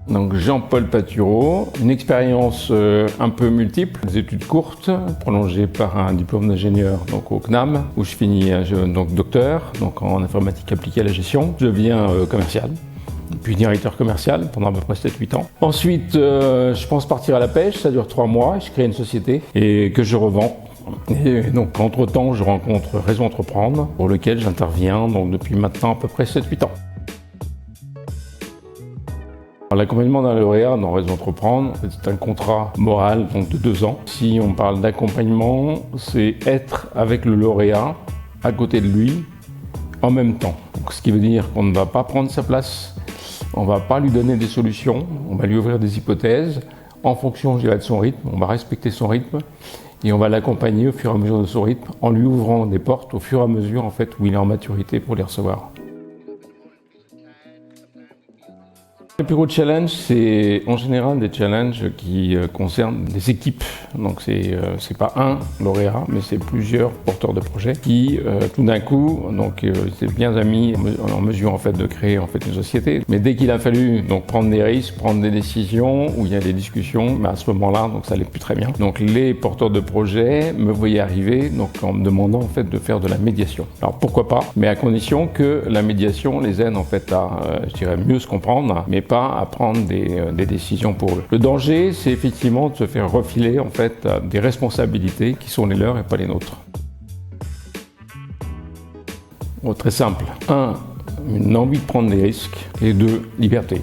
Donc Jean-Paul Patureau, une expérience un peu multiple, des études courtes, prolongées par un diplôme d'ingénieur donc au CNAM, où je finis donc docteur donc en informatique appliquée à la gestion. Je deviens commercial, puis directeur commercial pendant à peu près 7-8 ans. Ensuite, je pense partir à la pêche, ça dure 3 mois, je crée une société et que je revends. Et donc entre-temps, je rencontre Réseau Entreprendre, pour lequel j'interviens donc depuis maintenant à peu près 7-8 ans. L'accompagnement d'un lauréat dans Réseau Entreprendre, c'est un contrat moral donc de 2 ans. Si on parle d'accompagnement, c'est être avec le lauréat, à côté de lui, en même temps. Donc, ce qui veut dire qu'on ne va pas prendre sa place, on ne va pas lui donner des solutions, on va lui ouvrir des hypothèses. En fonction, je dirais, de son rythme, on va respecter son rythme et on va l'accompagner au fur et à mesure de son rythme en lui ouvrant des portes au fur et à mesure en fait, où il est en maturité pour les recevoir. Le plus gros challenge, c'est en général des challenges qui concernent des équipes. Donc c'est pas un lauréat, mais c'est plusieurs porteurs de projets qui, tout d'un coup, donc c'est bien amis en mesure en fait de créer en fait une société. Mais dès qu'il a fallu donc prendre des risques, prendre des décisions, où il y a des discussions, mais à ce moment-là, donc ça allait plus très bien. Donc les porteurs de projets me voyaient arriver, donc en me demandant en fait de faire de la médiation. Alors pourquoi pas, mais à condition que la médiation les aide en fait à, je dirais, mieux se comprendre, mais pas à prendre des décisions pour eux. Le danger, c'est effectivement de se faire refiler en fait des responsabilités qui sont les leurs et pas les nôtres. Bon, très simple. 1, une envie de prendre des risques et 2, liberté.